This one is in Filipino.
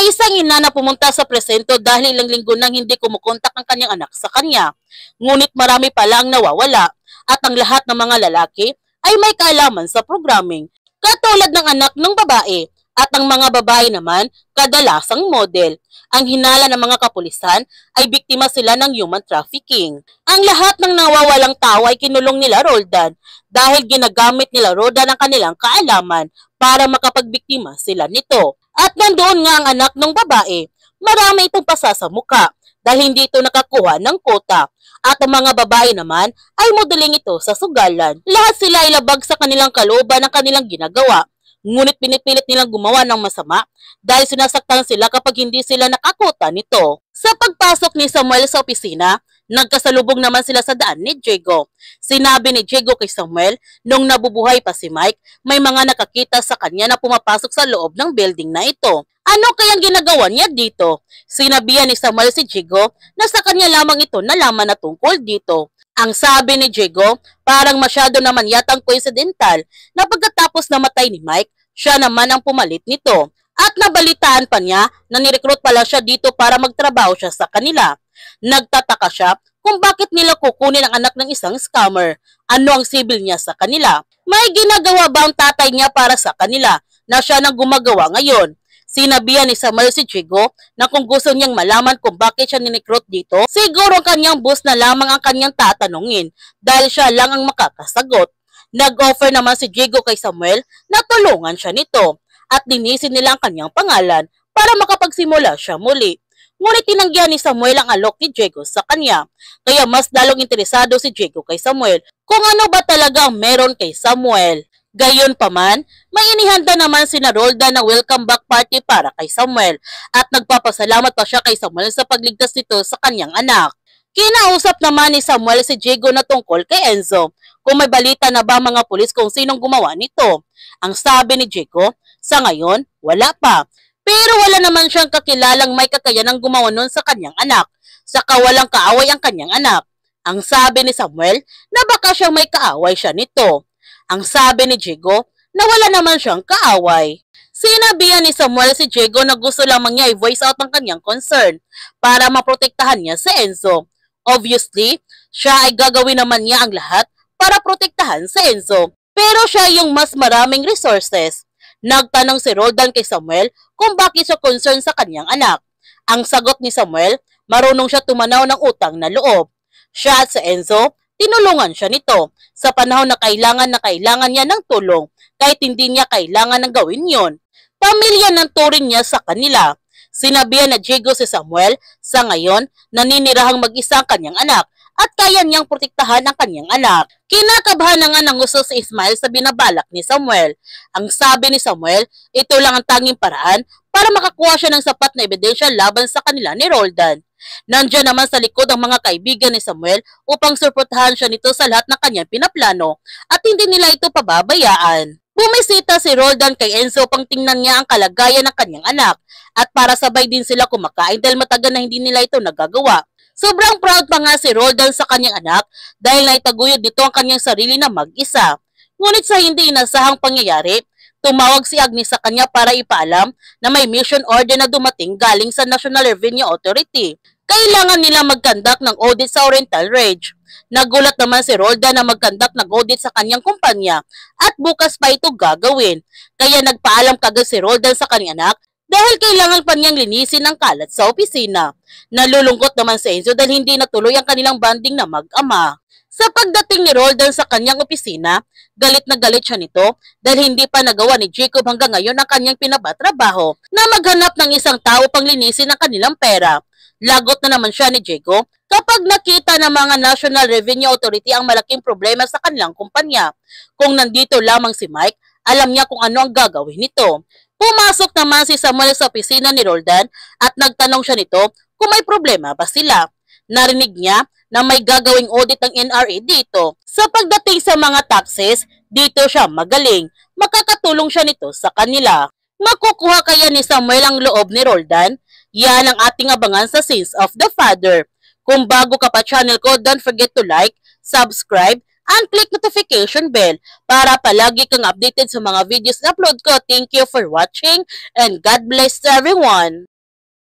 May isang ina na pumunta sa presinto dahil ilang linggo nang hindi kumukontak ang kanyang anak sa kanya. Ngunit marami pala ang nawawala at ang lahat ng mga lalaki ay may kaalaman sa programming. Katulad ng anak ng babae at ang mga babae naman kadalasang model. Ang hinala ng mga kapulisan ay biktima sila ng human trafficking. Ang lahat ng nawawalang tao ay kinulong nila Roldan dahil ginagamit nila Roldan ang kanilang kaalaman para makapagbiktima sila nito. At nandoon nga ang anak ng babae, marami itong pasa sa muka dahil hindi ito nakakuha ng kota. At ang mga babae naman ay modeling ito sa sugalan. Lahat sila ay labag sa kanilang kalooban ng kanilang ginagawa. Ngunit pinipilit nilang gumawa ng masama dahil sinasaktan sila kapag hindi sila nakakota nito. Sa pagpasok ni Samuel sa opisina, nagkasalubong naman sila sa daan ni Diego. Sinabi ni Diego kay Samuel, nung nabubuhay pa si Mike, may mga nakakita sa kanya na pumapasok sa loob ng building na ito. Ano kayang ginagawa niya dito? Sinabihan ni Samuel si Diego na sa kanya lamang ito nalaman na tungkol dito. Ang sabi ni Diego, parang masyado naman yatang coincidental na pagkatapos namatay ni Mike, siya naman ang pumalit nito. At nabalitaan pa niya na nirecruit pala siya dito para magtrabaho siya sa kanila. Nagtataka siya kung bakit nila kukunin ang anak ng isang scammer. Ano ang sibil niya sa kanila? May ginagawa ba ang tatay niya para sa kanila na siya nang gumagawa ngayon? Sinabihan ni Samuel si Diego na kung gusto niyang malaman kung bakit siya nirecruit dito, siguro ang kanyang boss na lamang ang kanyang tatanungin dahil siya lang ang makakasagot. Nag-offer naman si Diego kay Samuel na tulungan siya nito at linisin nila ang kanyang pangalan para makapagsimula siya muli. Ngunit tinanggihan ni Samuel ang alok ni Diego sa kanya, kaya mas lalong interesado si Diego kay Samuel kung ano ba talaga ang meron kay Samuel. Gayon pa man, may inihanda naman sina Roldan na welcome back party para kay Samuel at nagpapasalamat pa siya kay Samuel sa pagligtas nito sa kanyang anak. Kinausap naman ni Samuel si Diego na tungkol kay Enzo kung may balita na ba mga pulis kung sinong gumawa nito. Ang sabi ni Diego, sa ngayon, wala pa. Pero wala naman siyang kakilalang may kakayanang gumawa nun sa kanyang anak. Saka walang kaaway ang kanyang anak. Ang sabi ni Samuel na baka siyang may kaaway siya nito. Ang sabi ni Diego na wala naman siyang kaaway. Sinabihan ni Samuel si Diego na gusto lamang niya i-voice out ang kanyang concern para maprotektahan niya si Enzo. Obviously, siya ay gagawin naman niya ang lahat para protektahan si Enzo. Pero siya yung mas maraming resources. Nagtanong si Roldan kay Samuel kung bakit siya concerned sa kanyang anak. Ang sagot ni Samuel, marunong siya tumanaw ng utang na loob. Siya at si Enzo, tinulungan siya nito sa panahon na kailangan niya ng tulong kahit hindi niya kailangan ng gawin yon. Pamilya ng turing niya sa kanila. Sinabihan na Diego si Samuel, sa ngayon, naninirahang mag-isa ang kanyang anak at kaya niyang protektahan ang kanyang anak. Kinakabahan na nga ng gusto si Ismael sa binabalak ni Samuel. Ang sabi ni Samuel, ito lang ang tanging paraan para makakuha siya ng sapat na ebidensya laban sa kanila ni Roldan. Nandiyan naman sa likod ang mga kaibigan ni Samuel upang suportahan siya nito sa lahat ng kanyang pinaplano at hindi nila ito pababayaan. Bumisita si Roldan kay Enzo pang tingnan niya ang kalagayan ng kanyang anak at para sabay din sila kumakain dahil matagal na hindi nila ito nagagawa. Sobrang proud pa nga si Roldan sa kanyang anak dahil naitaguyod nito ang kanyang sarili na mag-isa. Ngunit sa hindi inasahang pangyayari, tumawag si Agnes sa kanya para ipaalam na may mission order na dumating galing sa National Revenue Authority. Kailangan nila mag-conduct ng audit sa Oriental Ridge. Nagulat naman si Roldan na mag-conduct ng audit sa kanyang kumpanya at bukas pa ito gagawin. Kaya nagpaalam kagad si Roldan sa kanyang anak dahil kailangan pa niyang linisin ang kalat sa opisina. Nalulungkot naman si Enzo dahil hindi natuloy ang kanilang banding na mag-ama. Sa pagdating ni Roldan sa kanyang opisina, galit na galit siya nito dahil hindi pa nagawa ni Jacob hanggang ngayon ang kanyang pinabatrabaho na maghanap ng isang tao pang linisin ang kanilang pera. Lagot na naman siya ni Diego kapag nakita ng mga National Revenue Authority ang malaking problema sa kanilang kumpanya. Kung nandito lamang si Mike, alam niya kung ano ang gagawin nito. Pumasok naman si Samuel sa opisina ni Roldan at nagtanong siya nito kung may problema ba sila. Narinig niya na may gagawing audit ng NRA dito. Sa pagdating sa mga taxes, dito siya magaling. Makakatulong siya nito sa kanila. Makukuha kaya ni Samuel ang loob ni Roldan? Yan ang ating abangan sa Sins of the Father. Kung bago ka pa channel ko, don't forget to like, subscribe, and click notification bell para palagi kang updated sa mga videos na upload ko. Thank you for watching and God bless everyone!